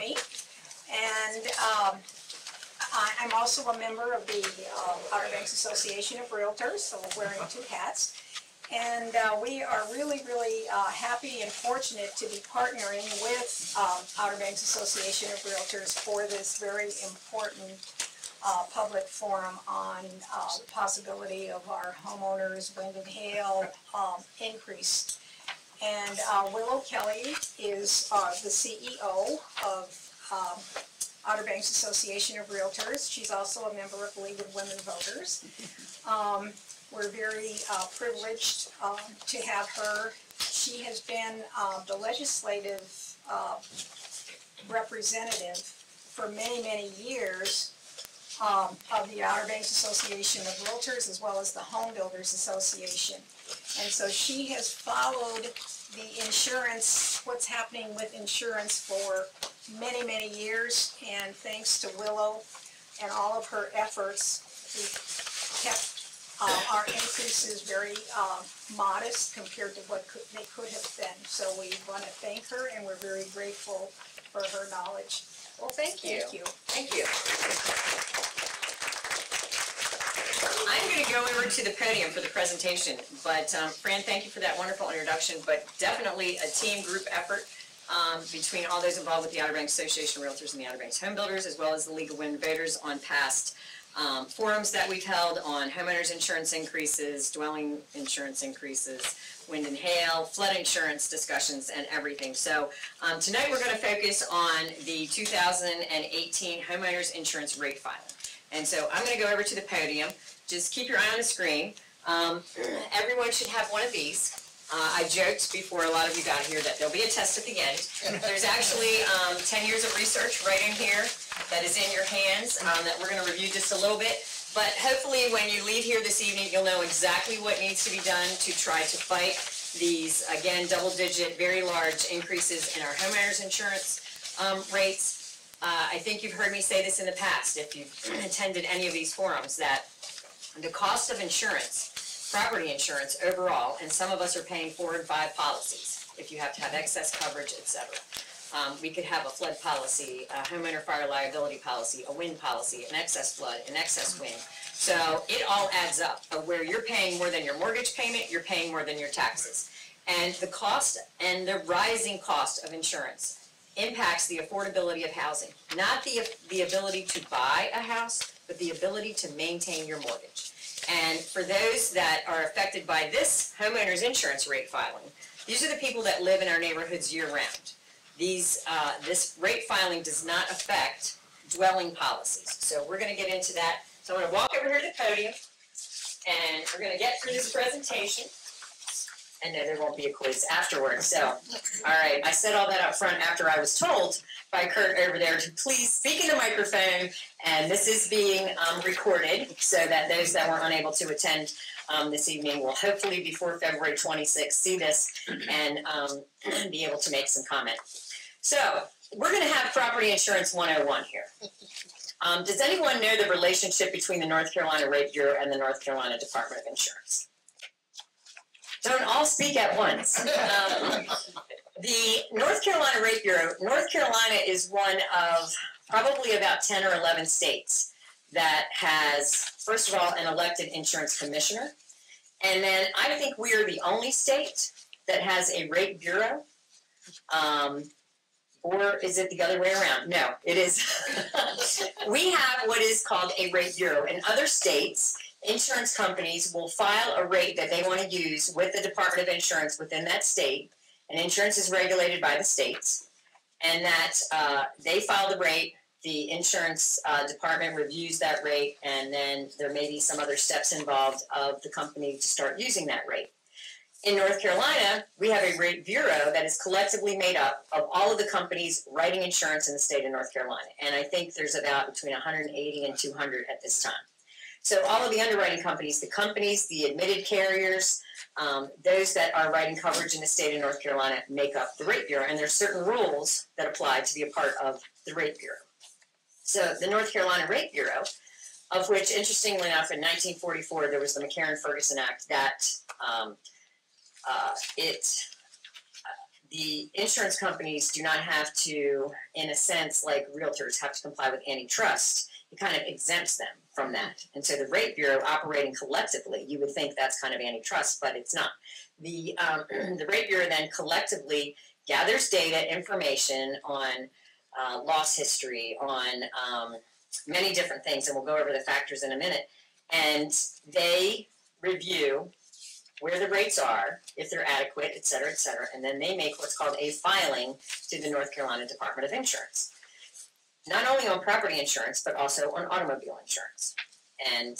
County. And I'm also a member of the Outer Banks Association of Realtors, so we're wearing two hats. And we are really, really happy and fortunate to be partnering with Outer Banks Association of Realtors for this very important public forum on the possibility of our homeowners' wind and hail increase. And Willow Kelly is the CEO of Outer Banks Association of Realtors. She's also a member of the League of Women Voters. We're very privileged to have her. She has been the legislative representative for many, many years of the Outer Banks Association of Realtors as well as the Home Builders Association. And so she has followed the insurance, what's happening with insurance for many, many years. And thanks to Willow and all of her efforts, we've kept our increases very modest compared to what they could have been. So we want to thank her, and we're very grateful for her knowledge. Well, thank you. Thank you. Thank you. I'm going to go over to the podium for the presentation, but Fran, thank you for that wonderful introduction, but definitely a team group effort between all those involved with the Outer Banks Association of Realtors and the Outer Banks Home Builders, as well as the League of Women Voters on past forums that we've held on homeowners insurance increases, dwelling insurance increases, wind and hail, flood insurance discussions, and everything. So tonight we're going to focus on the 2018 homeowners insurance rate filing. And so I'm going to go over to the podium. Just keep your eye on the screen. Everyone should have one of these. I joked before a lot of you got here that there'll be a test at the end. There's actually 10 years of research right in here that is in your hands that we're going to review just a little bit. But hopefully when you leave here this evening, you'll know exactly what needs to be done to try to fight these, again, double-digit, very large increases in our homeowners insurance rates. I think you've heard me say this in the past, if you've attended any of these forums, that the cost of insurance, property insurance overall, and some of us are paying 4 and 5 policies if you have to have excess coverage, etc. We could have a flood policy, a homeowner fire liability policy, a wind policy, an excess flood, an excess wind. So it all adds up. Where you're paying more than your mortgage payment, you're paying more than your taxes. And the cost and the rising cost of insurance impacts the affordability of housing. Not the ability to buy a house, but the ability to maintain your mortgage. And for those that are affected by this homeowner's insurance rate filing, these are the people that live in our neighborhoods year-round. This rate filing does not affect dwelling policies. So we're going to get into that. So I'm going to walk over here to the podium, and we're going to get through this presentation. And no, there won't be a quiz afterwards. So, all right, I said all that up front after I was told by Kurt over there to please speak in the microphone, and this is being recorded so that those that were unable to attend this evening will hopefully before February 26th see this and be able to make some comment. So we're going to have Property Insurance 101 here. Does anyone know the relationship between the North Carolina Rate Bureau and the North Carolina Department of Insurance? Don't all speak at once. The North Carolina Rate Bureau, North Carolina is one of probably about 10 or 11 states that has, first of all, an elected insurance commissioner. And then I think we are the only state that has a rate bureau. Or is it the other way around? No, it is. We have what is called a rate bureau. In other states, insurance companies will file a rate that they want to use with the Department of Insurance within that state, and insurance is regulated by the states, and that they file the rate, the insurance department reviews that rate, and then there may be some other steps involved of the company to start using that rate. In North Carolina, we have a rate bureau that is collectively made up of all of the companies writing insurance in the state of North Carolina, and I think there's about between 180 and 200 at this time. So all of the underwriting companies, the admitted carriers, those that are writing coverage in the state of North Carolina make up the rate bureau, and there's certain rules that apply to be a part of the rate bureau. So the North Carolina Rate Bureau, of which, interestingly enough, in 1944, there was the McCarran-Ferguson Act that the insurance companies do not have to, in a sense, like realtors have to comply with antitrust. It kind of exempts them from that. And so the rate bureau operating collectively, you would think that's kind of antitrust, but it's not. The rate bureau then collectively gathers data, information on loss history, on many different things, and we'll go over the factors in a minute. And they review where the rates are, if they're adequate, et cetera, and then they make what's called a filing to the North Carolina Department of Insurance. Not only on property insurance, but also on automobile insurance and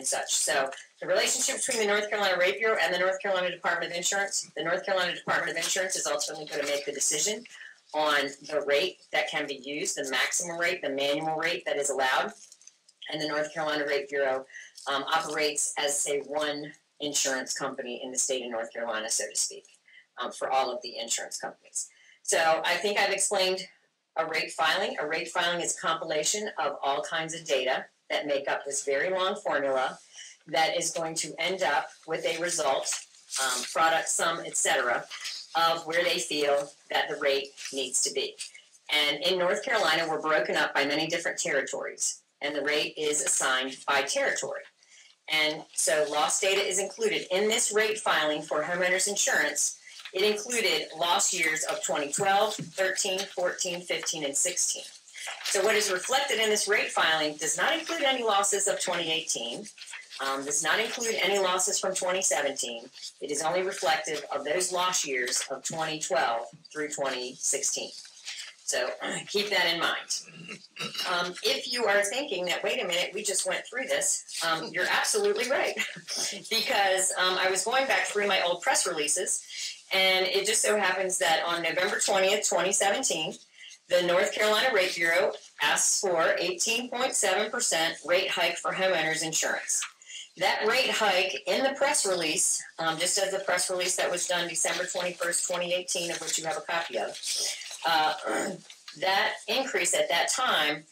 such. So the relationship between the North Carolina Rate Bureau and the North Carolina Department of Insurance, the North Carolina Department of Insurance is ultimately going to make the decision on the rate that can be used, the maximum rate, the manual rate that is allowed. And the North Carolina Rate Bureau operates as, say, one insurance company in the state of North Carolina, so to speak, for all of the insurance companies. So I think I've explained a rate filing. A rate filing is a compilation of all kinds of data that make up this very long formula that is going to end up with a result, product, sum, etc., of where they feel that the rate needs to be. And in North Carolina, we're broken up by many different territories, and the rate is assigned by territory. And so loss data is included in this rate filing for homeowners insurance. It included loss years of 2012, 13, 14, 15, and 16. So what is reflected in this rate filing does not include any losses of 2018, does not include any losses from 2017. It is only reflective of those loss years of 2012 through 2016. So keep that in mind. If you are thinking that, wait a minute, we just went through this, you're absolutely right. Because I was going back through my old press releases, and it just so happens that on November 20th, 2017, the North Carolina Rate Bureau asks for 18.7% rate hike for homeowners insurance. That rate hike in the press release, just as the press release that was done December 21st, 2018, of which you have a copy of, that increase at that time,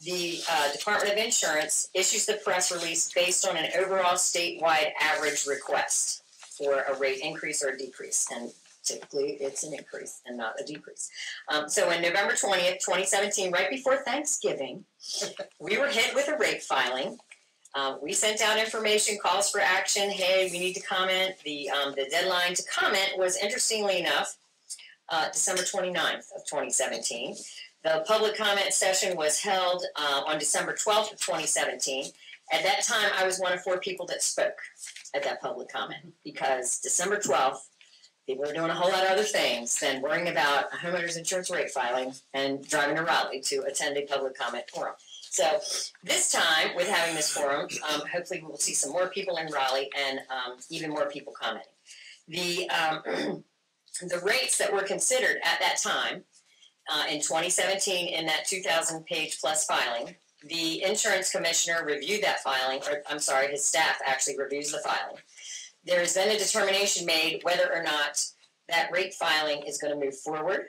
the Department of Insurance issues the press release based on an overall statewide average request for a rate increase or a decrease. And typically it's an increase and not a decrease. So on November 20th, 2017, right before Thanksgiving, we were hit with a rate filing. We sent out information, calls for action. Hey, we need to comment. The deadline to comment was, interestingly enough, December 29th of 2017. The public comment session was held on December 12th of 2017. At that time, I was one of 4 people that spoke at that public comment, because December 12th, people were doing a whole lot of other things than worrying about a homeowner's insurance rate filing and driving to Raleigh to attend a public comment forum. So this time, with having this forum, hopefully we will see some more people in Raleigh and even more people commenting. The rates that were considered at that time, in 2017, in that 2,000-page plus filing, the insurance commissioner reviewed that filing, or I'm sorry, his staff actually reviews the filing. There is then a determination made whether or not that rate filing is going to move forward.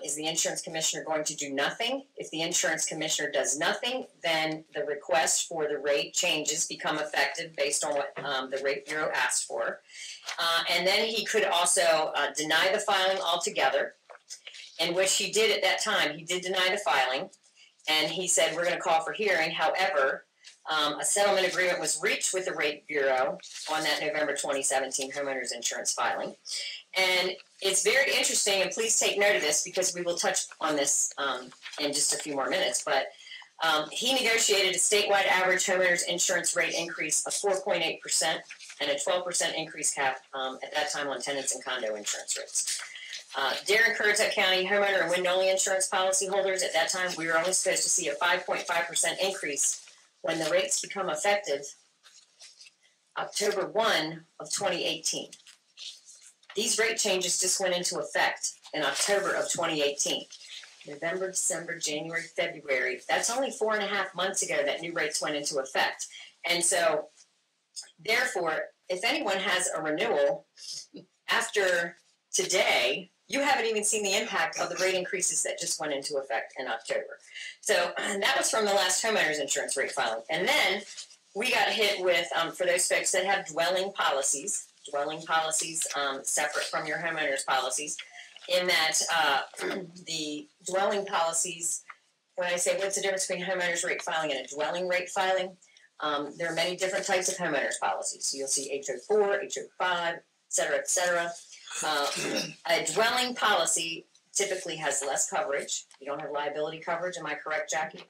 Is the insurance commissioner going to do nothing? If the insurance commissioner does nothing, then the request for the rate changes become effective based on what the Rate Bureau asked for. And then he could also deny the filing altogether, in which he did at that time. He did deny the filing, and he said, we're going to call for hearing. However, a settlement agreement was reached with the Rate Bureau on that November 2017 homeowners insurance filing. And it's very interesting, and please take note of this because we will touch on this in just a few more minutes, but he negotiated a statewide average homeowners insurance rate increase of 4.8% and a 12% increase cap at that time on tenants and condo insurance rates. Darren Currituck County homeowner and wind-only insurance policyholders, at that time, we were only supposed to see a 5.5% increase when the rates become effective October 1 of 2018. These rate changes just went into effect in October of 2018. November, December, January, February. That's only 4.5 months ago that new rates went into effect. And so, therefore, if anyone has a renewal after today, you haven't even seen the impact of the rate increases that just went into effect in October. So that was from the last homeowners insurance rate filing. And then we got hit with, for those folks that have dwelling policies, dwelling policies separate from your homeowners policies, in that the dwelling policies, when I say what's the difference between homeowners rate filing and a dwelling rate filing, there are many different types of homeowners policies. So you'll see HO4, HO5, et cetera, et cetera. A dwelling policy typically has less coverage. You don't have liability coverage, am I correct, Jackie?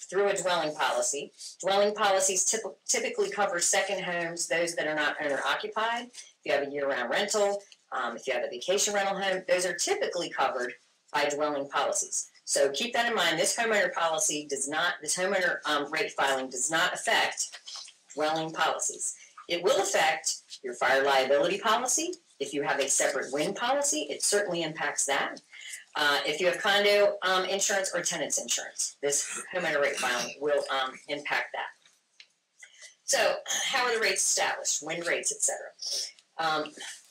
Through a dwelling policy. Dwelling policies typically cover second homes, those that are not owner occupied. If you have a year-round rental, if you have a vacation rental home, those are typically covered by dwelling policies. So keep that in mind. This homeowner policy does not, this homeowner rate filing does not affect dwelling policies. It will affect your fire liability policy. If you have a separate wind policy, it certainly impacts that. If you have condo insurance or tenants insurance, this homeowner rate filing will impact that. So how are the rates established? Wind rates, etc.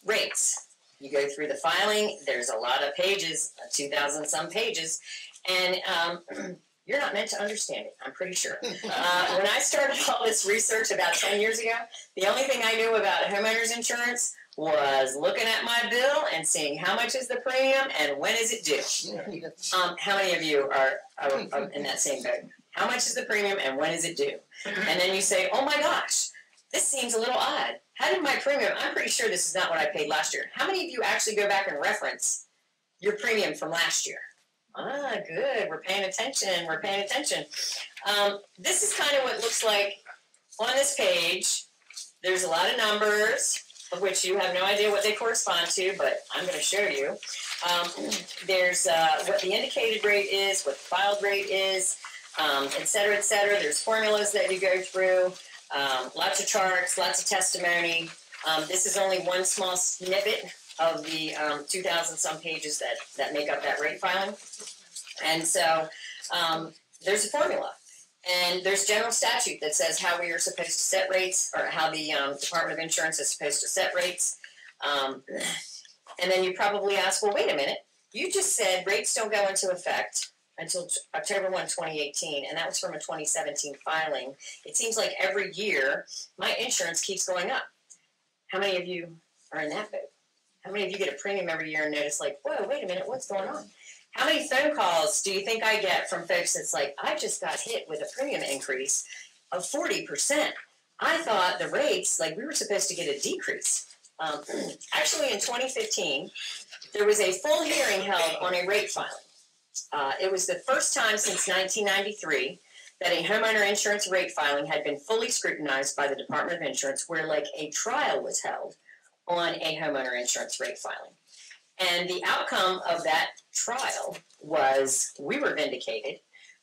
Rates. You go through the filing. There's a lot of pages, 2,000 some pages, and you're not meant to understand it, I'm pretty sure. When I started all this research about 10 years ago, the only thing I knew about homeowners insurance was looking at my bill and seeing how much is the premium and when is it due. How many of you are in that same boat? How much is the premium and when is it due? And then you say, oh my gosh, this seems a little odd. How did my premium, I'm pretty sure this is not what I paid last year. How many of you actually go back and reference your premium from last year? Ah, good, we're paying attention, we're paying attention. This is kind of what it looks like on this page. There's a lot of numbers, of which you have no idea what they correspond to, but I'm going to show you. There's what the indicated rate is, what the filed rate is, et cetera, et cetera. There's formulas that you go through, lots of charts, lots of testimony. This is only one small snippet of the 2,000 some pages that make up that rate filing. And so there's a formula. And there's general statute that says how we are supposed to set rates, or how the Department of Insurance is supposed to set rates. And then you probably ask, well, wait a minute. You just said rates don't go into effect until October 1, 2018, and that was from a 2017 filing. It seems like every year my insurance keeps going up. How many of you are in that boat? How many of you get a premium every year and notice, like, whoa, wait a minute, what's going on? How many phone calls do you think I get from folks that's like, I just got hit with a premium increase of 40%. I thought the rates, like, we were supposed to get a decrease. Actually, in 2015, there was a full hearing held on a rate filing. It was the first time since 1993 that a homeowner insurance rate filing had been fully scrutinized by the Department of Insurance, where, like, a trial was held on a homeowner insurance rate filing. And the outcome of that trial was we were vindicated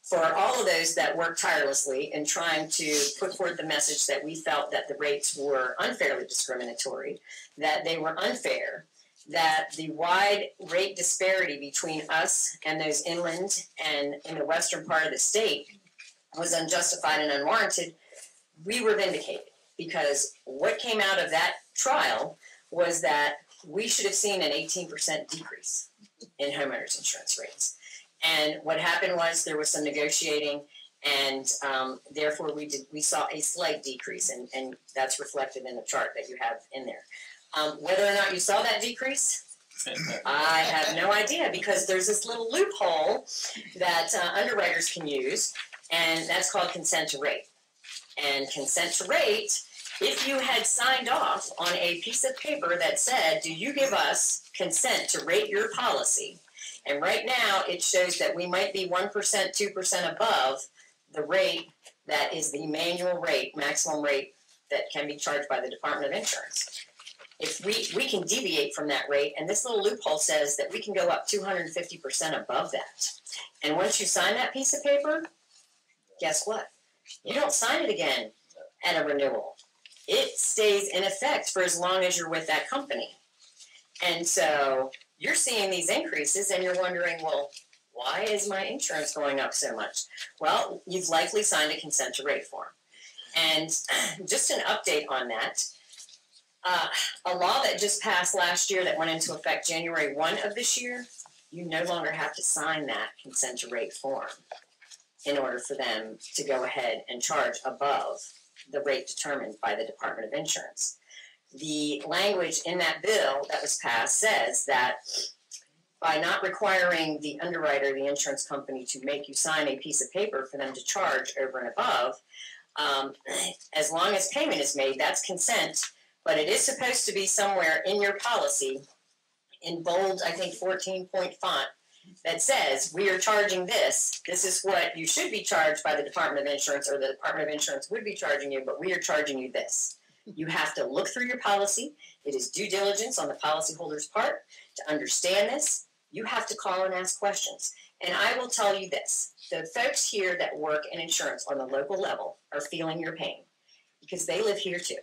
for all of those that worked tirelessly in trying to put forth the message that we felt that the rates were unfairly discriminatory, that they were unfair, that the wide rate disparity between us and those inland and in the western part of the state was unjustified and unwarranted. We were vindicated because what came out of that trial was that we should have seen an 18% decrease in homeowners insurance rates. And what happened was there was some negotiating, and therefore we saw a slight decrease, and that's reflected in the chart that you have in there. Whether or not you saw that decrease, I have no idea, because there's this little loophole that underwriters can use, and that's called consent to rate. And consent to rate, if you had signed off on a piece of paper that said, do you give us consent to rate your policy? And right now, it shows that we might be 1%, 2% above the rate that is the manual rate, maximum rate that can be charged by the Department of Insurance. If we can deviate from that rate, and this little loophole says that we can go up 250% above that. And once you sign that piece of paper, guess what? You don't sign it again at a renewal. It stays in effect for as long as you're with that company. And so you're seeing these increases and you're wondering, well, why is my insurance going up so much? Well, you've likely signed a consent to rate form. And just an update on that, a law that just passed last year that went into effect January 1 of this year, you no longer have to sign that consent to rate form in order for them to go ahead and charge above the rate determined by the Department of Insurance. the language in that bill that was passed says that by not requiring the underwriter, the insurance company, to make you sign a piece of paper for them to charge over and above, as long as payment is made, that's consent, but it is supposed to be somewhere in your policy in bold, I think 14-point font, that says, we are charging this. This is what you should be charged by the Department of Insurance, or the Department of Insurance would be charging you, but we are charging you this. You have to look through your policy. It is due diligence on the policyholder's part to understand this. You have to call and ask questions. And I will tell you this, the folks here that work in insurance on the local level are feeling your pain because they live here too.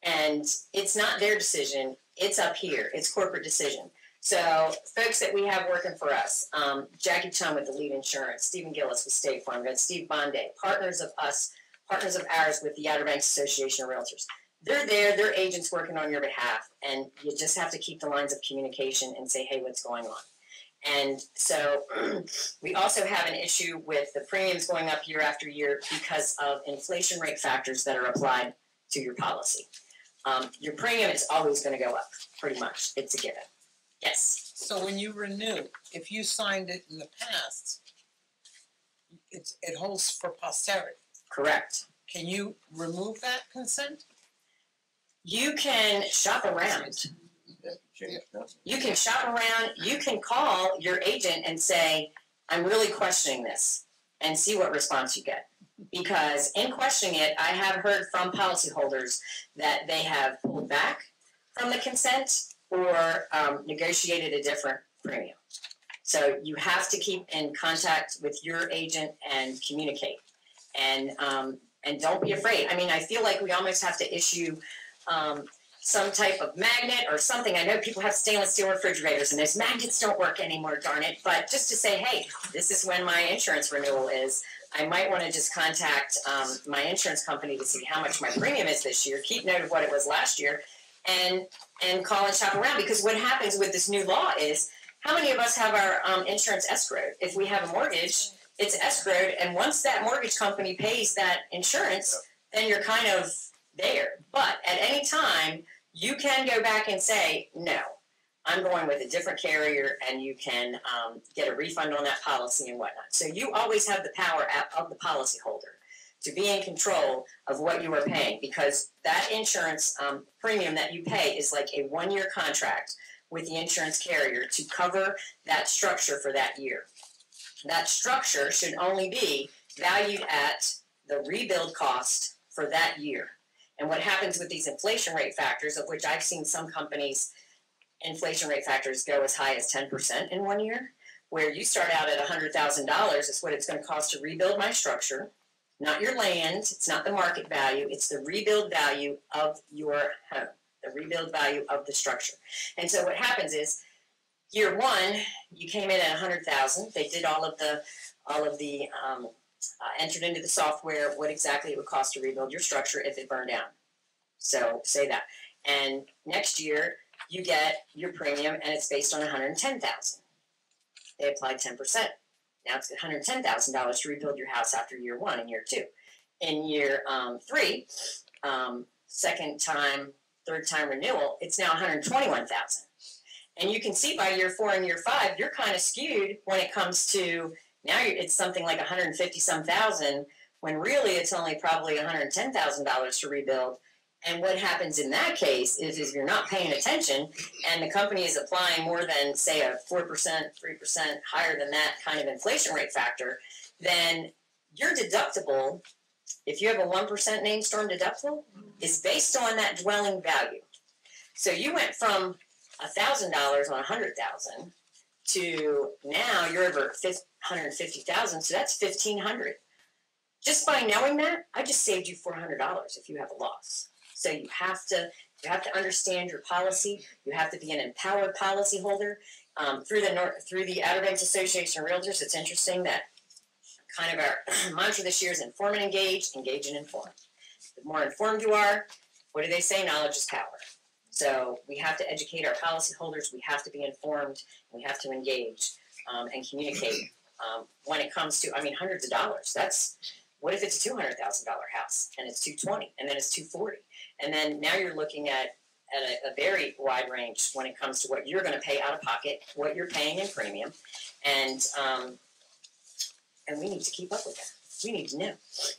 And it's not their decision, it's up here, it's corporate decision. So folks that we have working for us, Jackie Chun with the Lead Insurance, Stephen Gillis with State Farm, and Steve Bonday, partners of ours with the Outer Banks Association of Realtors. They're there, they're agents working on your behalf, and you just have to keep the lines of communication and say, hey, what's going on? And so we also have an issue with the premiums going up year after year because of inflation rate factors that are applied to your policy. Your premium is always going to go up, pretty much. It's a given. Yes. So when you renew, if you signed it in the past, it holds for posterity. Correct. Can you remove that consent? You can shop around. You can shop around. You can call your agent and say, I'm really questioning this, and see what response you get. Because in questioning it, I have heard from policyholders that they have pulled back from the consent or negotiated a different premium. So you have to keep in contact with your agent and communicate. And don't be afraid. I mean, I feel like we almost have to issue some type of magnet or something. I know people have stainless steel refrigerators and those magnets don't work anymore, darn it. But just to say, hey, this is when my insurance renewal is. I might want to just contact my insurance company to see how much my premium is this year, keep note of what it was last year, and call and shop around. Because what happens with this new law is, how many of us have our insurance escrowed? If we have a mortgage, it's escrowed, and once that mortgage company pays that insurance, then you're kind of there. But at any time, you can go back and say, no, I'm going with a different carrier, and you can get a refund on that policy and whatnot. So you always have the power of the policyholder to be in control of what you are paying, because that insurance premium that you pay is like a one-year contract with the insurance carrier to cover that structure for that year. That structure should only be valued at the rebuild cost for that year. And what happens with these inflation rate factors, of which I've seen some companies, inflation rate factors go as high as 10% in 1 year, where you start out at $100,000 is what it's going to cost to rebuild my structure, not your land, it's not the market value, it's the rebuild value of your home, the rebuild value of the structure. And so what happens is, year one, you came in at $100,000. They did all of the entered into the software what exactly it would cost to rebuild your structure if it burned down. So say that. And next year, you get your premium, and it's based on $110,000. They applied 10%. Now it's $110,000 to rebuild your house after year one and year two. In year three, second time, third time renewal, it's now $121,000. And you can see by year 4 and year 5, you're kind of skewed when it comes to, now it's something like $150-some thousand, when really it's only probably $110,000 to rebuild. And what happens in that case is if you're not paying attention and the company is applying more than, say, a 4%, 3% higher than that kind of inflation rate factor, then your deductible, if you have a 1% named storm deductible, is based on that dwelling value. So you went from $1,000 on $100,000 to now you're over $150,000, so that's $1,500. Just by knowing that, I just saved you $400 if you have a loss. So you have to understand your policy. You have to be an empowered policyholder. Through the Outer Banks Association of Realtors, it's interesting that kind of our mantra this year is inform and engage and inform. The more informed you are, what do they say? Knowledge is power. So we have to educate our policyholders. We have to be informed. And we have to engage and communicate when it comes to, I mean, hundreds of dollars. That's, what if it's a $200,000 house and it's $220,000 and then it's $240,000? And then now you're looking at at a very wide range when it comes to what you're going to pay out of pocket, what you're paying in premium, and we need to keep up with that. We need to know.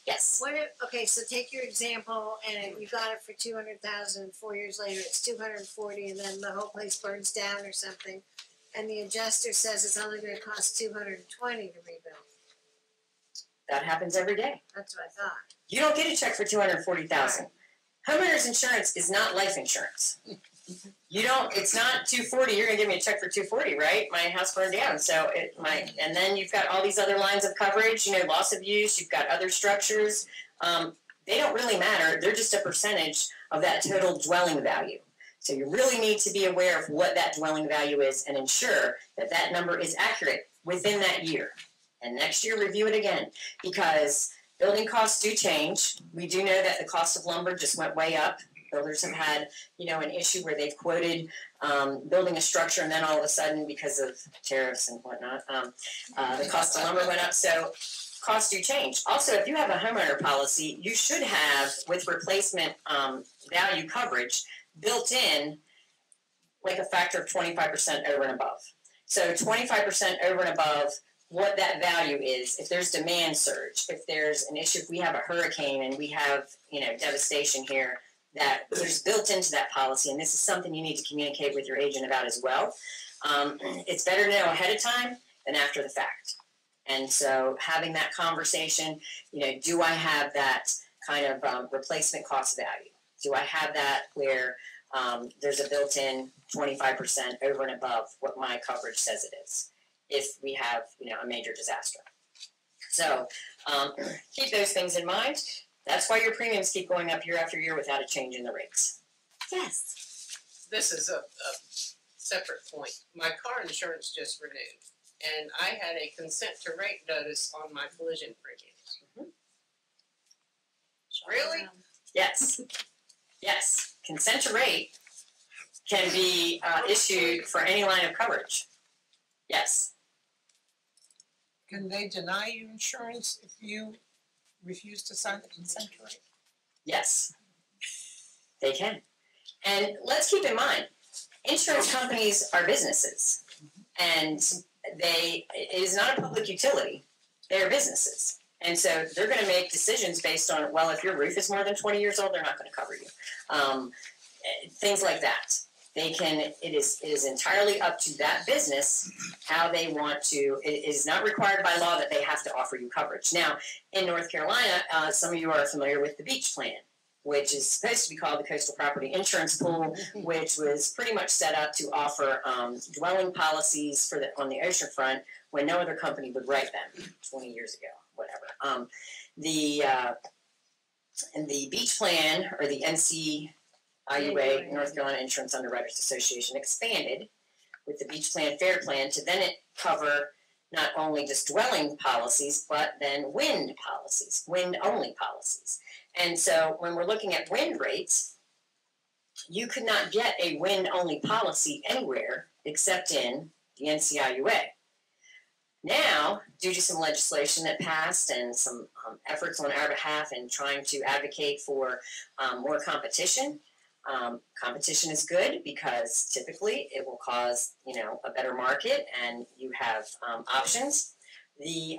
Yes. What if, okay, so take your example and you got it for 200,000, 4 years later it's 240 and then the whole place burns down or something. And the adjuster says it's only gonna cost 220 to rebuild. That happens every day. That's what I thought. You don't get a check for 240,000. Homeowners insurance is not life insurance. You don't. It's not 240. You're gonna give me a check for 240, right? My house burned down, so it might. And then you've got all these other lines of coverage. You know, loss of use. You've got other structures. They don't really matter. They're just a percentage of that total dwelling value. So you really need to be aware of what that dwelling value is and ensure that that number is accurate within that year. And next year, review it again, because building costs do change. We do know that the cost of lumber just went way up. Builders have had, you know, an issue where they've quoted building a structure, and then all of a sudden, because of tariffs and whatnot, the cost of lumber went up. So costs do change. Also, if you have a homeowner policy, you should have, with replacement value coverage, built in like a factor of 25% over and above. So 25% over and above what that value is, if there's demand surge, if there's an issue, if we have a hurricane and we have, you know, devastation here, that there's built into that policy, and this is something you need to communicate with your agent about as well. It's better to know ahead of time than after the fact. And so having that conversation, you know, do I have that kind of replacement cost value? Do I have that where there's a built-in 25% over and above what my coverage says it is, if we have, you know, a major disaster? So keep those things in mind. That's why your premiums keep going up year after year without a change in the rates. Yes. This is a separate point. My car insurance just renewed, and I had a consent to rate notice on my collision premiums. Really? Yes. Yes. Consent to rate can be issued for any line of coverage. Yes. Can they deny you insurance if you refuse to sign the consent rate? Yes. They can. And let's keep in mind, insurance companies are businesses, and it is not a public utility. They are businesses. And so they're going to make decisions based on, well, if your roof is more than 20 years old, they're not going to cover you. Things like that. It is entirely up to that business how they want to. It is not required by law that they have to offer you coverage. Now, in North Carolina, some of you are familiar with the beach plan, which is supposed to be called the Coastal Property Insurance Pool, which was pretty much set up to offer dwelling policies on the oceanfront when no other company would write them 20 years ago, whatever. The beach plan, or the NCIUA, North Carolina Insurance Underwriters Association, expanded with the beach plan, fair plan, to then it cover not only just dwelling policies, but then wind policies, wind-only policies. And so when we're looking at wind rates, you could not get a wind-only policy anywhere except in the NCIUA. Now, due to some legislation that passed and some efforts on our behalf in trying to advocate for more competition, competition is good because typically it will cause, you know, a better market and you have options. The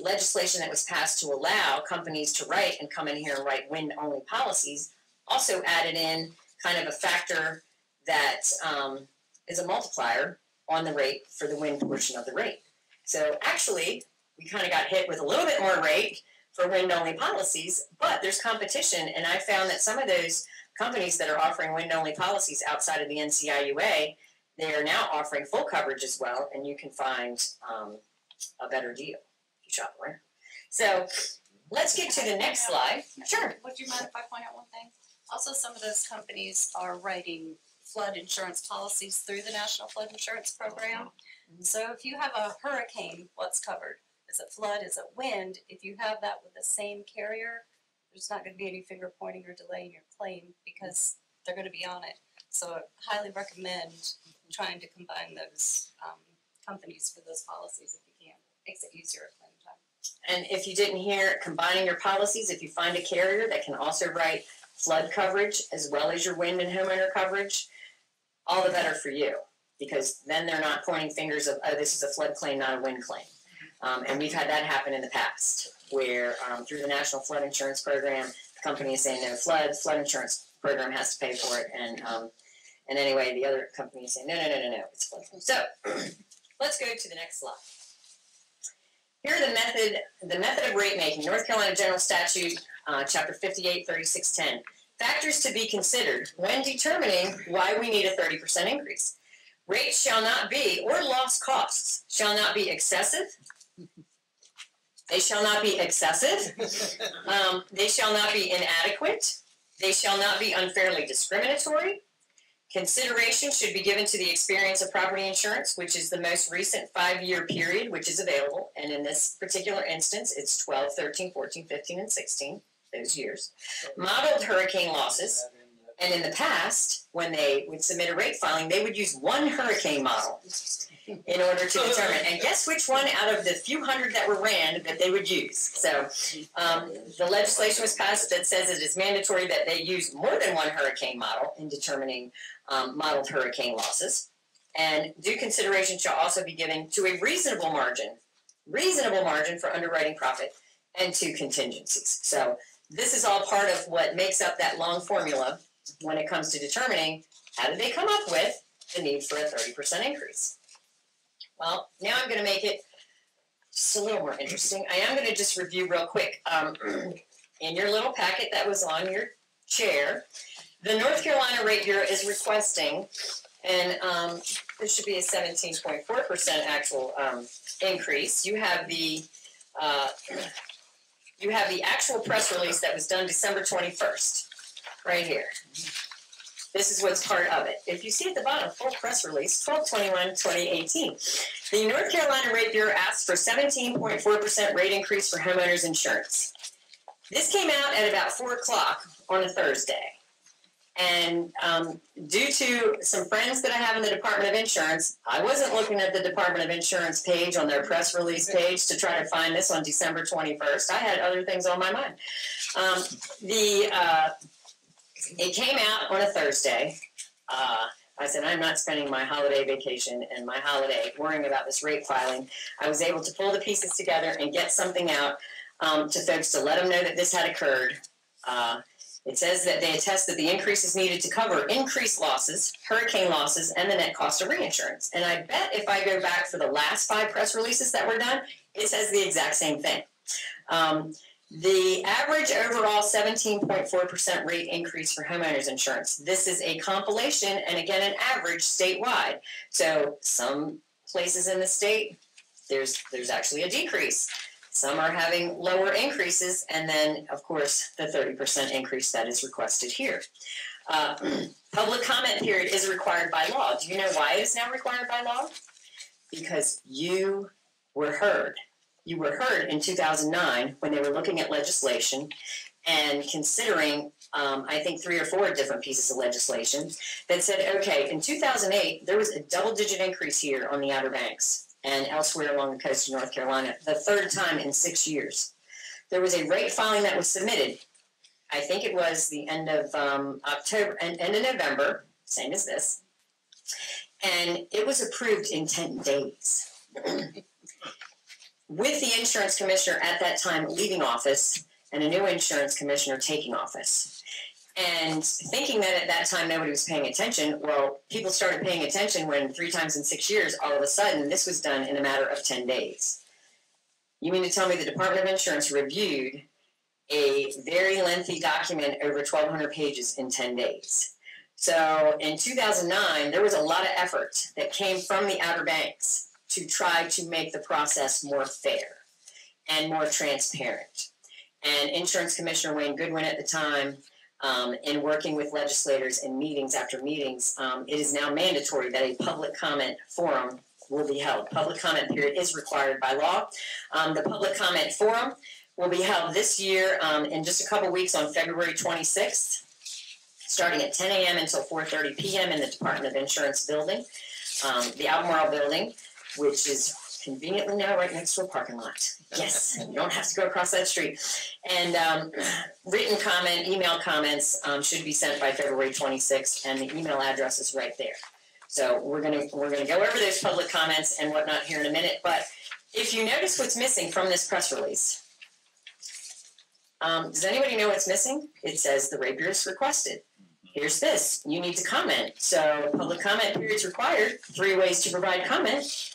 legislation that was passed to allow companies to write and come in here and write wind-only policies also added in kind of a factor that is a multiplier on the rate for the wind portion of the rate. So actually, we kind of got hit with a little bit more rate for wind-only policies, but there's competition, and I found that some of those companies that are offering wind-only policies outside of the NCIUA, they are now offering full coverage as well, and you can find a better deal if you shop around. So let's get to the next slide. Sure. Would you mind if I point out one thing? Also, some of those companies are writing flood insurance policies through the National Flood Insurance Program. So if you have a hurricane, what's covered? Is it flood? Is it wind? If you have that with the same carrier, there's not going to be any finger pointing or delaying your claim because they're going to be on it. So I highly recommend trying to combine those companies for those policies if you can. Makes it easier at claim time. And if you didn't hear, combining your policies, if you find a carrier that can also write flood coverage as well as your wind and homeowner coverage, all the better for you, because then they're not pointing fingers of, oh, this is a flood claim, not a wind claim. And we've had that happen in the past, where through the National Flood Insurance Program, the company is saying no flood insurance program has to pay for it, and anyway, the other company is saying no, it's flood. So let's go to the next slide. Here are the method of rate making, North Carolina General Statute, Chapter 58, 3610. Factors to be considered when determining why we need a 30% increase. Rates shall not be, or lost costs, shall not be excessive. They shall not be excessive. They shall not be inadequate. They shall not be unfairly discriminatory. Consideration should be given to the experience of property insurance, which is the most recent 5-year period, which is available. And in this particular instance, it's 12, 13, 14, 15, and 16, those years. Modeled hurricane losses. And in the past, when they would submit a rate filing, they would use one hurricane model in order to determine. And guess which one out of the few hundred that were ran that they would use? So the legislation was passed that says it is mandatory that they use more than one hurricane model in determining modeled hurricane losses. And due consideration shall also be given to a reasonable margin for underwriting profit and to contingencies. So this is all part of what makes up that long formula when it comes to determining how did they come up with the need for a 30% increase. Well, now I'm going to make it just a little more interesting. I am going to just review real quick. In your little packet that was on your chair, the North Carolina Rate Bureau is requesting, and this should be a 17.4% actual increase. You have the actual press release that was done December 21st, right here. This is what's part of it. If you see at the bottom, full press release, 12/21/2018. The North Carolina Rate Bureau asked for 17.4% rate increase for homeowners insurance. This came out at about 4 o'clock on a Thursday. And due to some friends that I have in the Department of Insurance, I wasn't looking at the Department of Insurance page on their press release page to try to find this on December 21st. I had other things on my mind. It came out on a Thursday. I said, I'm not spending my holiday vacation and my holiday worrying about this rate filing. I was able to pull the pieces together and get something out to folks to let them know that this had occurred. It says that they attest that the increase is needed to cover increased losses, hurricane losses, and the net cost of reinsurance. And I bet if I go back for the last 5 press releases that were done, it says the exact same thing. The average overall 17.4% rate increase for homeowners insurance. This is a compilation and again an average statewide. So some places in the state, there's actually a decrease. Some are having lower increases, and then of course the 30% increase that is requested here. Public comment period is required by law. Do you know why it is now required by law? Because you were heard. You were heard in 2009 when they were looking at legislation and considering, I think, 3 or 4 different pieces of legislation that said, okay, in 2008, there was a double-digit increase here on the Outer Banks and elsewhere along the coast of North Carolina, the 3rd time in 6 years. There was a rate filing that was submitted. I think it was the end of October, end of November, same as this, and it was approved in 10 days. With the insurance commissioner at that time leaving office and a new insurance commissioner taking office. And thinking that at that time nobody was paying attention, well, people started paying attention when 3 times in 6 years, all of a sudden, this was done in a matter of 10 days. You mean to tell me the Department of Insurance reviewed a very lengthy document over 1,200 pages in 10 days? So in 2009, there was a lot of effort that came from the Outer Banks to try to make the process more fair and more transparent. And Insurance Commissioner Wayne Goodwin at the time, in working with legislators in meetings after meetings, it is now mandatory that a public comment forum will be held. Public comment period is required by law. The public comment forum will be held this year in just a couple weeks on February 26th, starting at 10 a.m. until 4:30 p.m. in the Department of Insurance building, the Albemarle building, which is conveniently now right next to a parking lot. Yes, you don't have to go across that street. And written comment, email comments should be sent by February 26th, and the email address is right there. So we're gonna go over those public comments and whatnot here in a minute. But if you notice what's missing from this press release, does anybody know what's missing? It says the rate bureau is requested. Here's this, you need to comment. So public comment period's required, 3 ways to provide comment.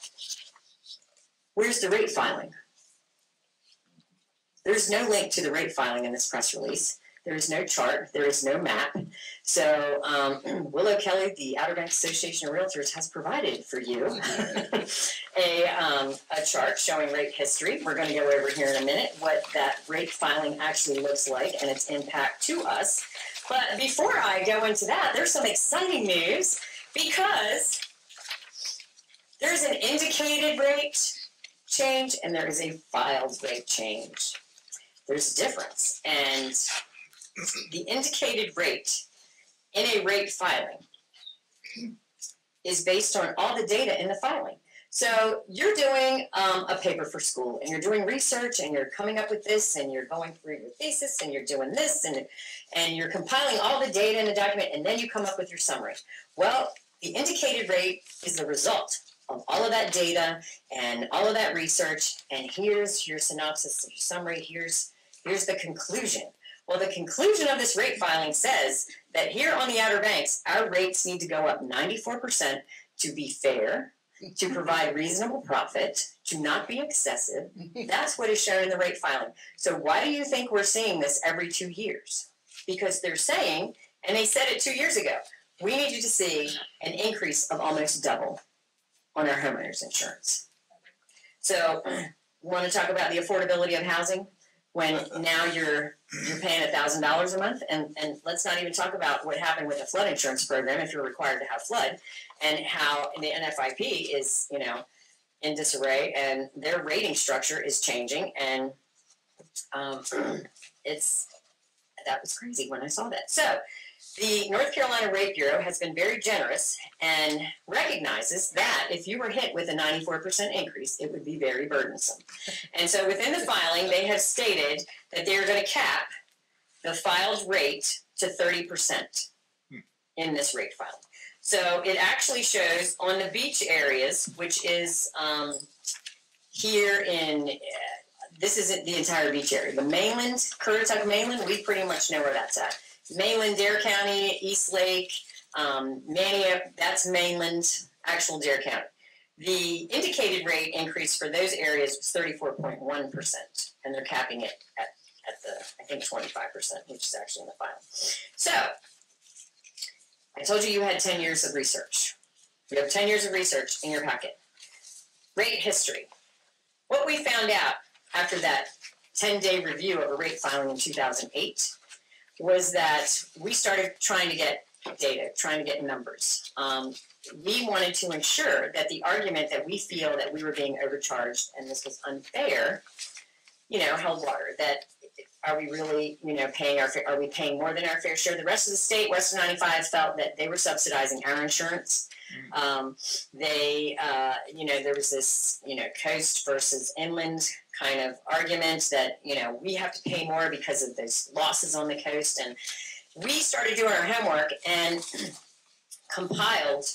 Where's the rate filing? There's no link to the rate filing in this press release. There is no chart, there is no map. So Willow Kelly, the Outer Banks Association of Realtors, has provided for you a chart showing rate history. We're going to go over here in a minute what that rate filing actually looks like and its impact to us. But before I go into that, there's some exciting news because there's an indicated rate change and there is a filed rate change. There's a difference, and the indicated rate in a rate filing is based on all the data in the filing. So you're doing a paper for school, and you're doing research, and you're coming up with this, and you're going through your thesis, and you're doing this, and you're compiling all the data in the document, and then you come up with your summary. Well, the indicated rate is the result of all of that data and all of that research, and here's your synopsis, your summary, here's the conclusion. Well, the conclusion of this rate filing says that here on the Outer Banks, our rates need to go up 94% to be fair, to provide reasonable profit, to not be excessive. That's what is shown in the rate filing. So why do you think we're seeing this every 2 years? Because they're saying, and they said it 2 years ago, we need you to see an increase of almost double on our homeowners insurance. So we want to talk about the affordability of housing when now you're paying $1,000 a month, and let's not even talk about what happened with the flood insurance program if you're required to have flood, and how the NFIP is, in disarray, and their rating structure is changing, and that was crazy when I saw that. So the North Carolina Rate Bureau has been very generous and recognizes that if you were hit with a 94% increase, it would be very burdensome. And so within the filing, they have stated that they're going to cap the filed rate to 30% in this rate filing. So it actually shows on the beach areas, which is here in, this isn't the entire beach area. The mainland, Currituck mainland, we pretty much know where that's at. Mainland, Dare County, East Lake, Manio, that's mainland, actual Dare County. The indicated rate increase for those areas was 34.1%, and they're capping it at the, I think, 25%, which is actually in the file. So, I told you had 10 years of research. You have 10 years of research in your packet. Rate history. What we found out after that 10-day review of a rate filing in 2008 was that we started trying to get data, trying to get numbers. We wanted to ensure that the argument that we feel that we were being overcharged and this was unfair, held water. That are we really, paying are we paying more than our fair share? The rest of the state, Western 95, felt that they were subsidizing our insurance. There was this, coast versus inland kind of argument that, we have to pay more because of those losses on the coast. And we started doing our homework and compiled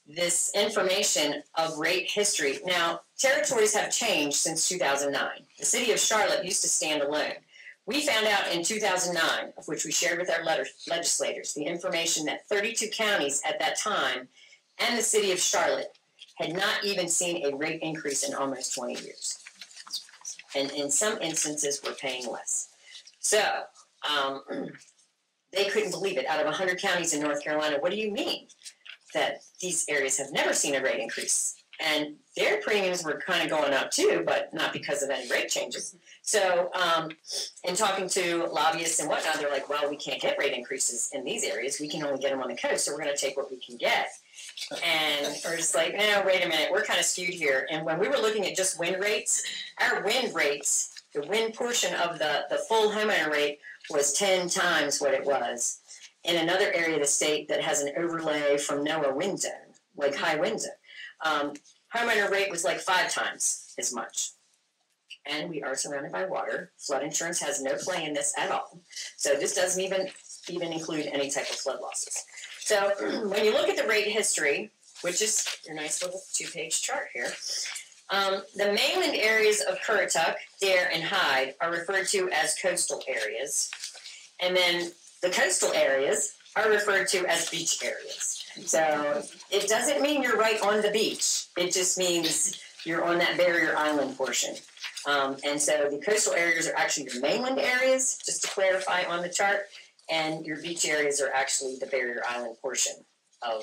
this information of rate history. Now, territories have changed since 2009. The city of Charlotte used to stand alone. We found out in 2009, of which we shared with our legislators, the information that 32 counties at that time and the city of Charlotte had not even seen a rate increase in almost 20 years. And in some instances, we're paying less. So they couldn't believe it. Out of 100 counties in North Carolina, what do you mean that these areas have never seen a rate increase? And their premiums were kind of going up too, but not because of any rate changes. So in talking to lobbyists and whatnot, they're like, well, we can't get rate increases in these areas. We can only get them on the coast, so we're going to take what we can get. And we're just like, no, wait a minute, we're kind of skewed here. And when we were looking at just wind rates, our wind rates, the wind portion of the full homeowner rate was 10 times what it was in another area of the state that has an overlay from NOAA wind zone, like high wind zone. homeowner rate was like 5 times as much. And we are surrounded by water. Flood insurance has no play in this at all. So this doesn't even include any type of flood losses. So when you look at the rate history, which is your nice little 2-page chart here, the mainland areas of Currituck, Dare, and Hyde are referred to as coastal areas. And then the coastal areas are referred to as beach areas. So it doesn't mean you're right on the beach. It just means you're on that barrier island portion. And so the coastal areas are actually your mainland areas, just to clarify on the chart, and your beach areas are actually the barrier island portion of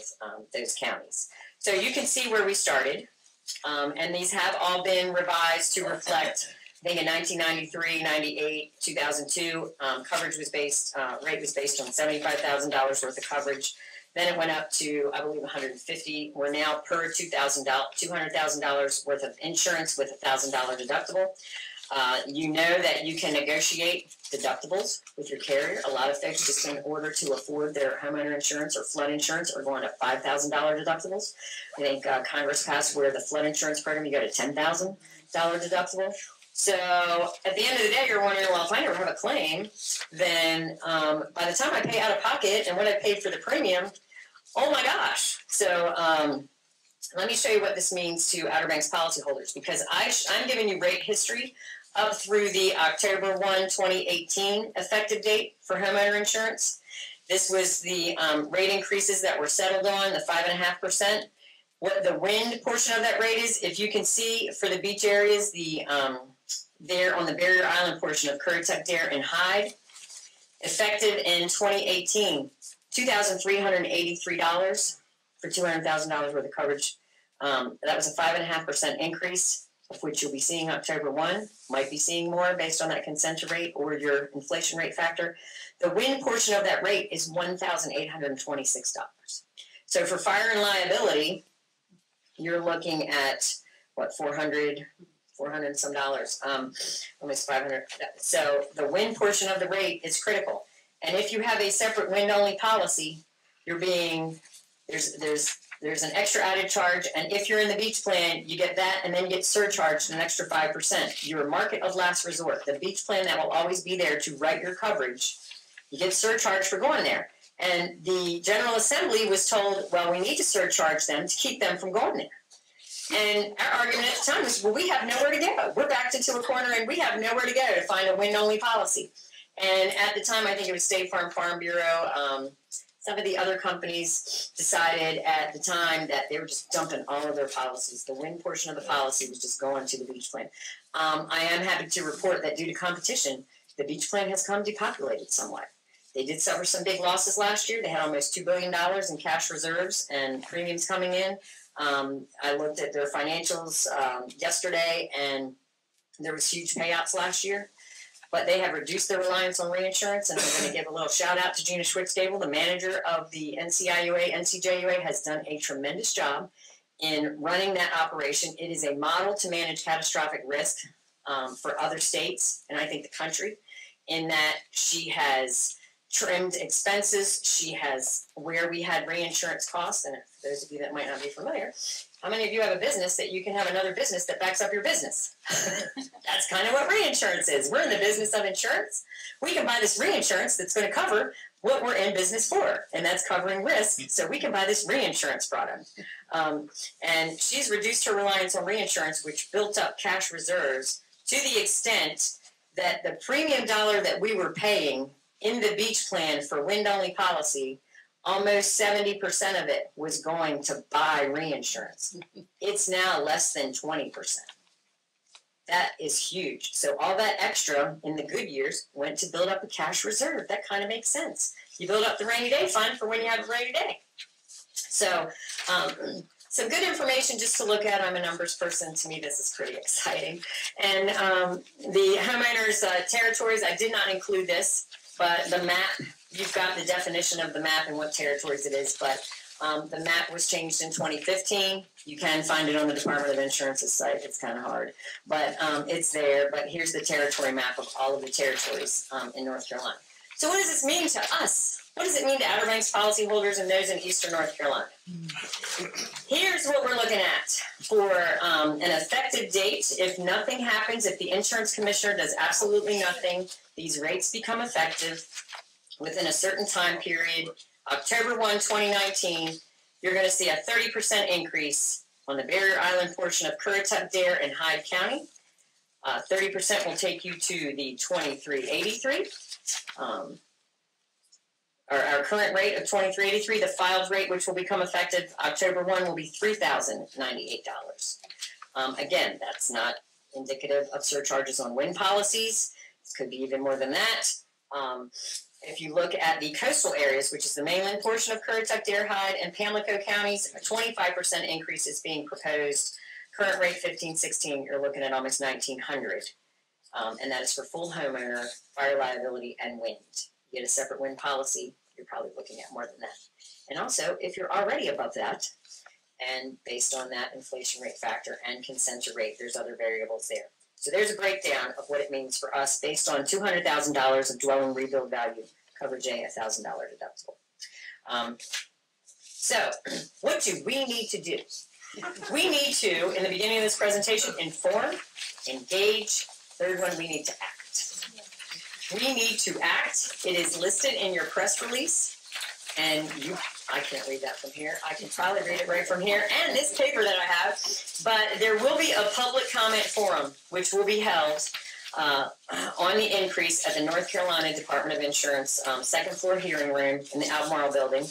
those counties. So you can see where we started, and these have all been revised to reflect, I think in 1993, 98, 2002, coverage was based, rate was based on $75,000 worth of coverage. Then it went up to, I believe, 150. We're now per $200,000 worth of insurance with a $1,000 deductible. You know that you can negotiate deductibles with your carrier. A lot of folks, just in order to afford their homeowner insurance or flood insurance, are going to $5,000 deductibles. I think Congress passed where the flood insurance program, you go to $10,000 deductible. So at the end of the day, you're wondering, well, if I never have a claim, then by the time I pay out of pocket and what I paid for the premium, oh my gosh. So let me show you what this means to Outer Banks policyholders, because I'm giving you rate history up through the October 1, 2018 effective date for homeowner insurance. This was the rate increases that were settled on, the 5.5%. What the wind portion of that rate is, if you can see for the beach areas, the there on the barrier island portion of Currituck, Dare, and Hyde, effective in 2018, $2,383 for $200,000 worth of coverage. That was a 5.5% increase, of which you'll be seeing October 1, might be seeing more based on that consent rate or your inflation rate factor. The wind portion of that rate is $1,826. So for fire and liability, you're looking at what, 400 some dollars, almost 500. So the wind portion of the rate is critical. And if you have a separate wind-only policy, you're being, there's an extra added charge. And if you're in the beach plan, you get that and then you get surcharged an extra 5%. Your market of last resort, the beach plan that will always be there to write your coverage, you get surcharged for going there. And the General Assembly was told, well, we need to surcharge them to keep them from going there. And our argument at the time was, well, we have nowhere to go. We're backed into a corner and we have nowhere to go to find a wind-only policy. And at the time, I think it was State Farm Farm Bureau, some of the other companies decided at the time that they were just dumping all of their policies. The wind portion of the policy was just going to the beach plan. I am happy to report that due to competition, the beach plan has come depopulated somewhat. They did suffer some big losses last year. They had almost $2 billion in cash reserves and premiums coming in. I looked at their financials yesterday, and there was huge payouts last year. But they have reduced their reliance on reinsurance, and I'm going to give a little shout out to Gina Schwitzstable, the manager of the NCJUA has done a tremendous job in running that operation. It is a model to manage catastrophic risk for other states, and I think the country, in that she has trimmed expenses. She has, where we had reinsurance costs, and for those of you that might not be familiar, how many of you have a business that you can have another business that backs up your business? That's kind of what reinsurance is. We're in the business of insurance. We can buy this reinsurance that's going to cover what we're in business for, and that's covering risk, so we can buy this reinsurance product. And she's reduced her reliance on reinsurance, which built up cash reserves to the extent that the premium dollar that we were paying in the beach plan for wind-only policy, almost 70% of it was going to buy reinsurance. It's now less than 20%. That is huge. So all that extra in the good years went to build up a cash reserve. That kind of makes sense. You build up the rainy day fund for when you have a rainy day. So some good information just to look at. I'm a numbers person. To me, this is pretty exciting. And the homeowners territories, I did not include this, but the map, you've got the definition of the map and what territories it is, but the map was changed in 2015. You can find it on the Department of Insurance's site. It's kind of hard, but it's there. But here's the territory map of all of the territories in North Carolina. So what does this mean to us? What does it mean to Outer Banks policyholders and those in Eastern North Carolina? Here's what we're looking at for an effective date. If nothing happens, if the insurance commissioner does absolutely nothing, these rates become effective within a certain time period. October 1, 2019, you're going to see a 30% increase on the Barrier Island portion of Currituck, Dare, and Hyde County. 30% will take you to the 2383. Our current rate of $23.83, the filed rate, which will become effective October 1, will be $3,098. Again, that's not indicative of surcharges on wind policies. It could be even more than that. If you look at the coastal areas, which is the mainland portion of Currituck, Dare, Hyde, and Pamlico counties, a 25% increase is being proposed. Current rate $1,516, you're looking at almost $1,900. And that is for full homeowner, fire liability, and wind. Get a separate wind policy, you're probably looking at more than that. And also, if you're already above that, and based on that inflation rate factor and consent rate, there's other variables there. So there's a breakdown of what it means for us based on $200,000 of dwelling rebuild value, coverage A, $1,000 deductible. So, what do we need to do? We need to, in the beginning of this presentation, inform, engage. Third one, we need to act. We need to act. It is listed in your press release, and I can't read that from here. I can probably read it right from here, and this paper that I have, but there will be a public comment forum, which will be held on the increase at the North Carolina Department of Insurance second floor hearing room in the Albemarle building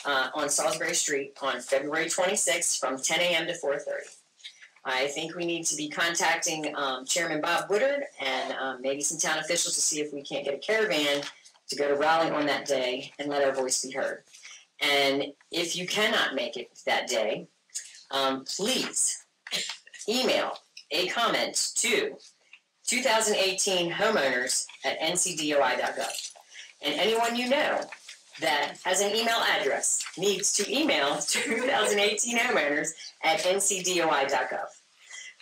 on Salisbury Street on February 26th from 10 a.m. to 4:30. I think we need to be contacting Chairman Bob Woodard and maybe some town officials to see if we can't get a caravan to go to Raleigh on that day and let our voice be heard. And if you cannot make it that day, please email a comment to 2018 homeowners at ncdoi.gov. And anyone you know that has an email address needs to email 2018 homeowners at ncdoi.gov.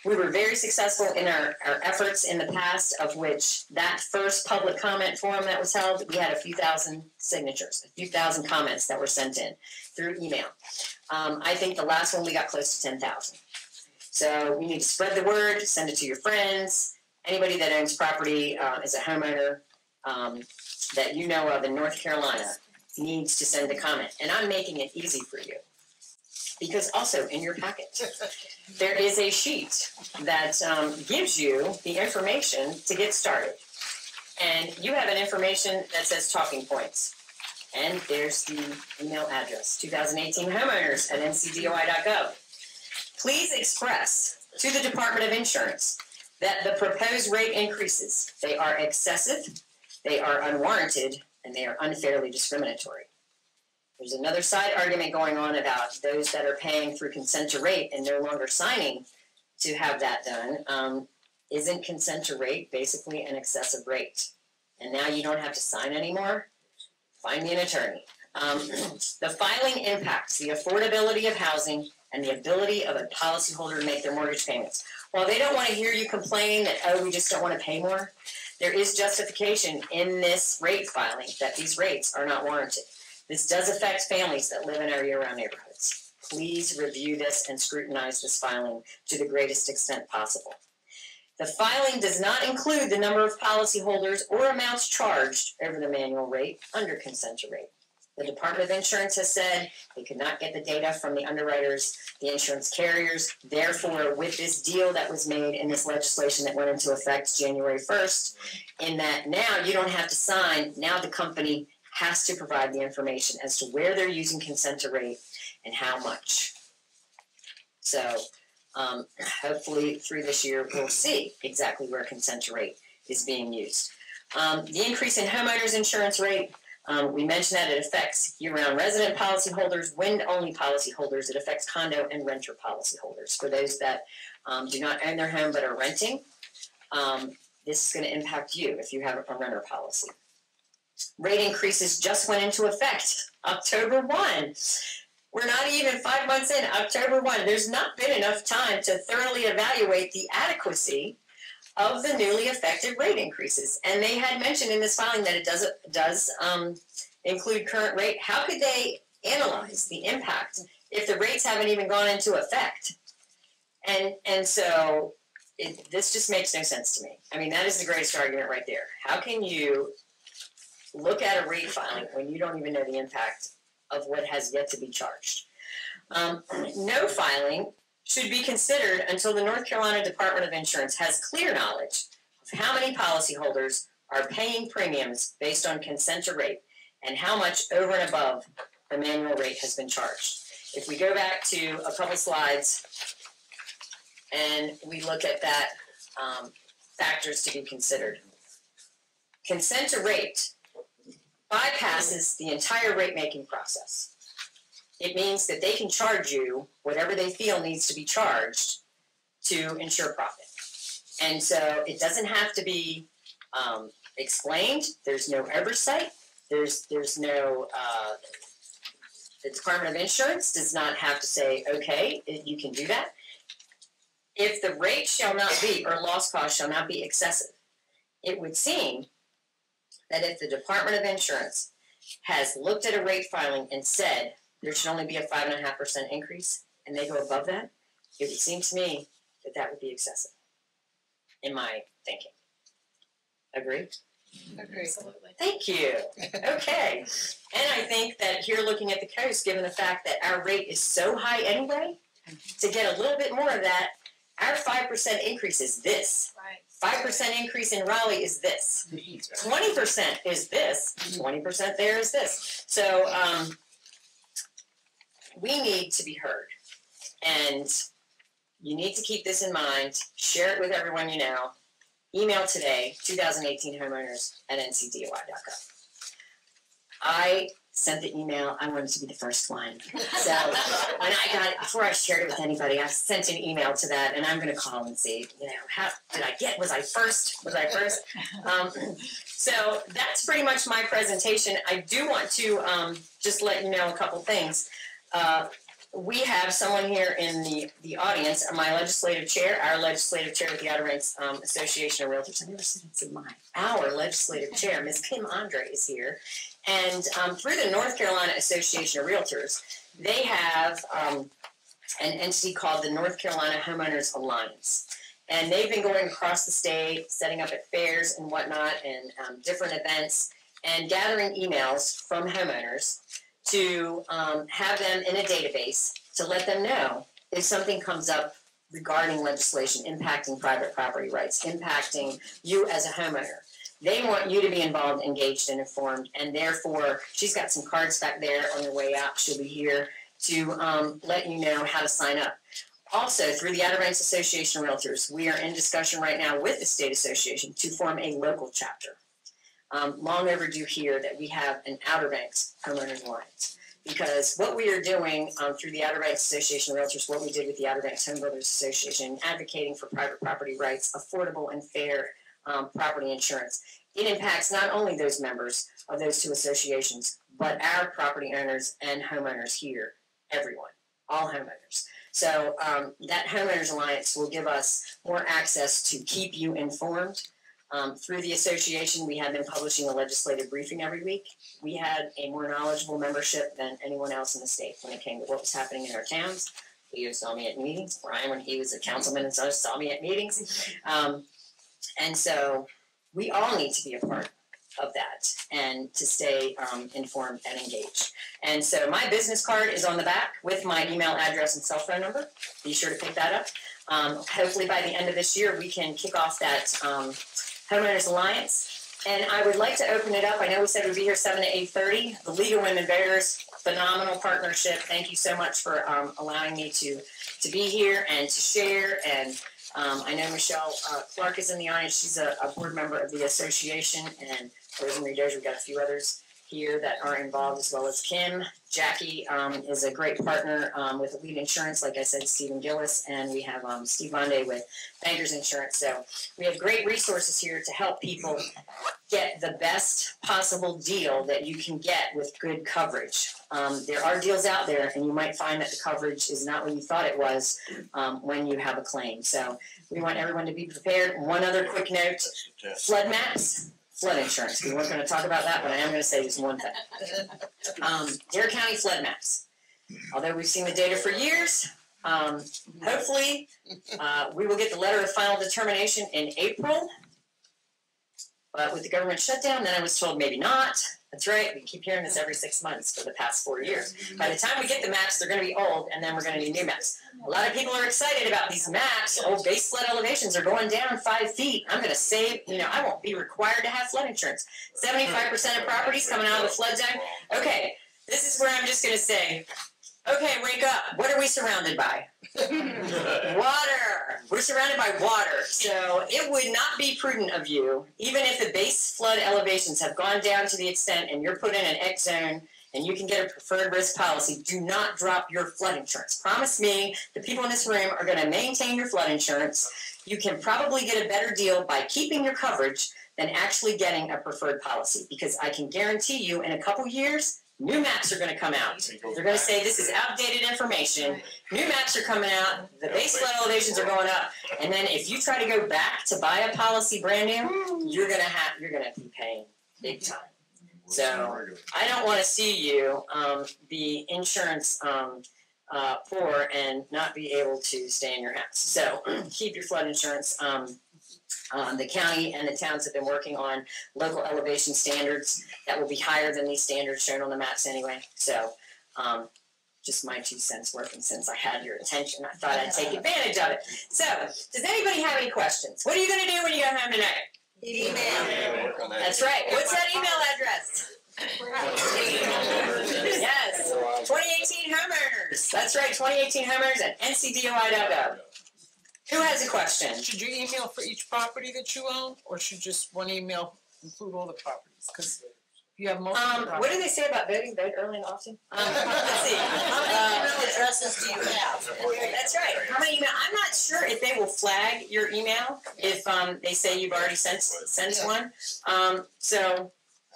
We were very successful in our efforts in the past, of which that first public comment forum that was held, we had a few thousand signatures, a few thousand comments that were sent in through email. I think the last one we got close to 10,000. So we need to spread the word, send it to your friends, anybody that owns property as a homeowner that you know of in North Carolina needs to send a comment. And I'm making it easy for you. Because also in your packet, there is a sheet that gives you the information to get started. And you have an information that says talking points. And there's the email address, 2018 homeowners at ncdoi.gov. Please express to the Department of Insurance that the proposed rate increases, they are excessive, they are unwarranted, and they are unfairly discriminatory. There's another side argument going on about those that are paying through consent to rate and no longer signing to have that done. Isn't consent to rate basically an excessive rate? And now you don't have to sign anymore? Find me an attorney. The filing impacts the affordability of housing and the ability of a policyholder to make their mortgage payments. While they don't want to hear you complain that, oh, we just don't want to pay more, there is justification in this rate filing that these rates are not warranted. This does affect families that live in our year-round neighborhoods. Please review this and scrutinize this filing to the greatest extent possible. The filing does not include the number of policyholders or amounts charged over the manual rate under consent to rate. The Department of Insurance has said they could not get the data from the underwriters, the insurance carriers. Therefore, with this deal that was made in this legislation that went into effect January 1st, in that now you don't have to sign, now the company has to provide the information as to where they're using consent to rate and how much. So hopefully through this year, we'll see exactly where consent to rate is being used. The increase in homeowners insurance rate, we mentioned that it affects year-round resident policyholders, wind-only policyholders. It affects condo and renter policyholders. For those that do not own their home but are renting, this is going to impact you if you have a renter policy. Rate increases just went into effect October 1. We're not even 5 months in, October 1. There's not been enough time to thoroughly evaluate the adequacy of the newly effective rate increases. And they had mentioned in this filing that it does include current rate. How could they analyze the impact if the rates haven't even gone into effect? And so this just makes no sense to me. I mean, that is the greatest argument right there. How can you look at a rate filing when you don't even know the impact of what has yet to be charged? No filing should be considered until the North Carolina Department of Insurance has clear knowledge of how many policyholders are paying premiums based on consent to rate and how much over and above the manual rate has been charged. If we go back to a couple slides and we look at that factors to be considered. Consent to rate bypasses the entire rate making process. It means that they can charge you whatever they feel needs to be charged to ensure profit. And so it doesn't have to be explained. There's no oversight. There's no, the Department of Insurance does not have to say, okay, you can do that. If the rate shall not be, or loss cost shall not be excessive, it would seem that if the Department of Insurance has looked at a rate filing and said there should only be a 5.5% increase, and they go above that, it would seem to me that that would be excessive, in my thinking. Agree? Agree. Absolutely. Thank you. Okay. And I think that here looking at the coast, given the fact that our rate is so high anyway, to get a little bit more of that, our 5% increase is this. Right. 5% increase in Raleigh is this. 20% is this. 20% there is this. So we need to be heard. And you need to keep this in mind. Share it with everyone you know. Email today, 2018 homeowners@ncdoi.gov. I sent the email. I wanted to be the first one. So when I got it, before I shared it with anybody, I sent an email to that, and I'm going to call and see, how did I get? Was I first? So that's pretty much my presentation. I do want to just let you know a couple things. We have someone here in the audience, my legislative chair, our legislative chair with the Outer Banks Association of Realtors. I've never said it's in mine. Our legislative chair, Ms. Kim Andre, is here. And through the North Carolina Association of Realtors, they have an entity called the North Carolina Homeowners Alliance. And they've been going across the state, setting up at fairs and whatnot, and different events, and gathering emails from homeowners to have them in a database to let them know if something comes up regarding legislation impacting private property rights, impacting you as a homeowner. They want you to be involved, engaged, and informed, and therefore, she's got some cards back there on your way out. She'll be here to let you know how to sign up. Also, through the Outer Banks Association of Realtors, we are in discussion right now with the state association to form a local chapter. Long overdue here that we have an Outer Banks Homeowners Alliance. Because what we are doing through the Outer Banks Association of Realtors, what we did with the Outer Banks Home Builders Association, advocating for private property rights, affordable and fair property insurance. It impacts not only those members of those two associations, but our property owners and homeowners here, everyone, all homeowners. So that Homeowners Alliance will give us more access to keep you informed. Through the association, we have been publishing a legislative briefing every week. We had a more knowledgeable membership than anyone else in the state when it came to what was happening in our towns. Leo saw me at meetings. Brian, when he was a councilman and such, saw me at meetings. And so we all need to be a part of that and to stay informed and engaged. And so my business card is on the back with my email address and cell phone number. Be sure to pick that up. Hopefully by the end of this year, we can kick off that Homeowners Alliance. And I would like to open it up. I know we said we'd be here 7 to 8:30. The League of Women Voters, phenomenal partnership. Thank you so much for allowing me to be here and to share. And I know Michelle Clark is in the audience. She's a board member of the association. And Rosemary Dozier, we've got a few others here that are involved, as well as Kim. Jackie is a great partner with Elite Insurance, like I said, Stephen Gillis, and we have Steve Monday with Bankers Insurance. So we have great resources here to help people get the best possible deal that you can get with good coverage. There are deals out there, and you might find that the coverage is not what you thought it was when you have a claim. So we want everyone to be prepared. One other quick note, flood maps. Flood insurance. We weren't going to talk about that, but I am going to say just one thing. Dare County flood maps. Although we've seen the data for years, hopefully we will get the letter of final determination in April. But with the government shutdown, then I was told maybe not. That's right. We keep hearing this every 6 months for the past 4 years. By the time we get the maps, they're going to be old, and then we're going to need new maps. A lot of people are excited about these maps. Oh, base flood elevations are going down 5 feet. I'm going to save, I won't be required to have flood insurance. 75% of properties coming out of the flood zone. Okay, this is where I'm just going to say, okay, wake up. What are we surrounded by? Water. We're surrounded by water. So it would not be prudent of you, even if the base flood elevations have gone down to the extent and you're put in an X zone and you can get a preferred risk policy, do not drop your flood insurance. Promise me the people in this room are going to maintain your flood insurance. You can probably get a better deal by keeping your coverage than actually getting a preferred policy, because I can guarantee you in a couple years, new maps are going to come out. They're going to say this is outdated information. New maps are coming out. The base flood elevations are going up. And then if you try to go back to buy a policy brand new, you're going to be paying big time. So I don't want to see you be insurance poor and not be able to stay in your house. So keep your flood insurance. The county and the towns have been working on local elevation standards that will be higher than these standards shown on the maps anyway. So just my 2 cents worth, and since I had your attention, I thought I'd take advantage of it. So does anybody have any questions? What are you going to do when you go home tonight? Email. That's right. What's that email address? Yes, 2018 homeowners. That's right, 2018 homeowners at ncdoi.gov. Who has a question? Should your email for each property that you own, or should just one email include all the properties? Because you have multiple properties. What do they say about voting? Vote early and often? Let's see. How many email addresses do you have? That's right. How many email? I'm not sure if they will flag your email if they say you've already sent one. So,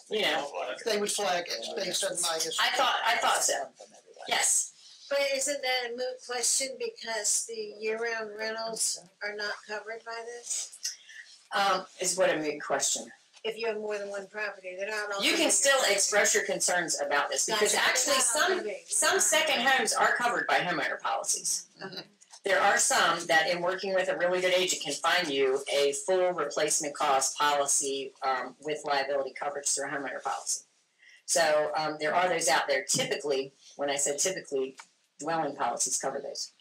They would flag it based on my history. I thought so. Yes. But isn't that a moot question because the year-round rentals are not covered by this? Is what a moot question. If you have more than one property, they're not all. You can still express your concerns about this, because actually some second homes are covered by homeowner policies. Okay. There are some that, in working with a really good agent, can find you a full replacement cost policy with liability coverage through a homeowner policy. So there are those out there. Typically, when I said typically, dwelling policies cover those.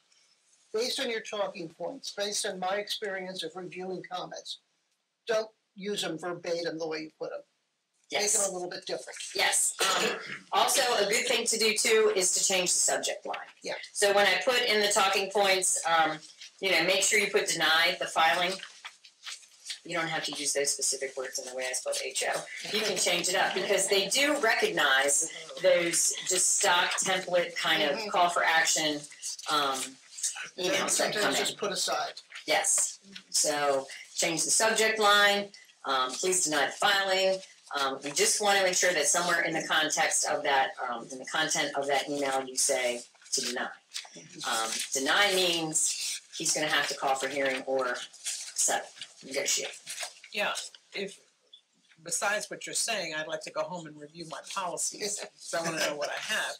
Based on your talking points, based on my experience of reviewing comments, don't use them verbatim the way you put them. Yes. Make it a little bit different. Yes. Also, a good thing to do too is to change the subject line. Yeah. So when I put in the talking points, make sure you put deny the filing. You don't have to use those specific words in the way I spelled HO. You can change it up, because they do recognize those just stock template kind of call for action emails that come Sometimes in. just put aside. Yes. So change the subject line. Please deny the filing. We just want to ensure that somewhere in the context of that, in the content of that email, you say to deny. Deny means he's going to have to call for hearing or settle, negotiate. Yeah, if, besides what you're saying, I'd like to go home and review my policies, so I wanna know what I have.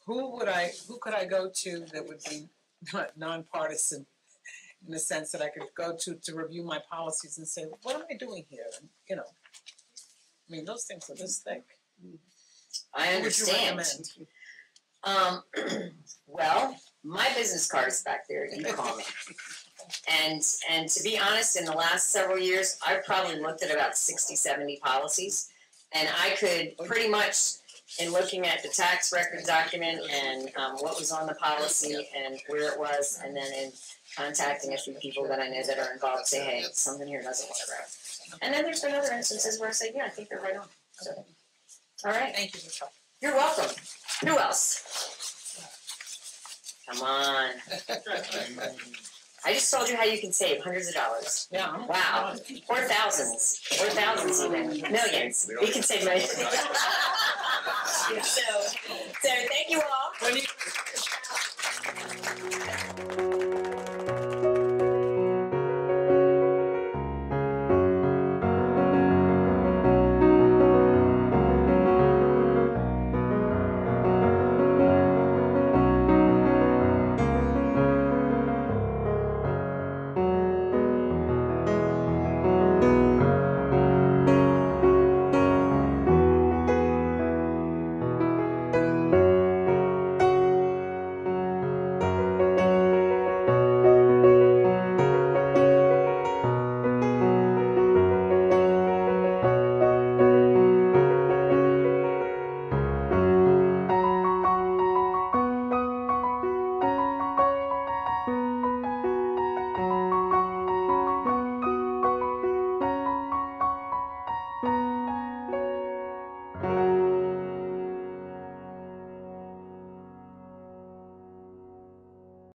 Who could I go to that would be nonpartisan, in the sense that I could go to review my policies and say, what am I doing here? And, I mean, those things are this thick. I Who would you understand. recommend? Well, my business card is back there, you can call me. And to be honest, in the last several years, I've probably looked at about 60, 70 policies. And I could pretty much, in looking at the tax record document and what was on the policy and where it was, and then in contacting a few people that I know that are involved, say, hey, something here doesn't look right. And then there's been other instances where I say, yeah, I think they're right on. So All right, Thank you, Michelle. you're welcome. Who else? Come on. I just told you how you can save hundreds of dollars. Yeah. Wow, or thousands even, millions. We can save millions. So thank you all. When you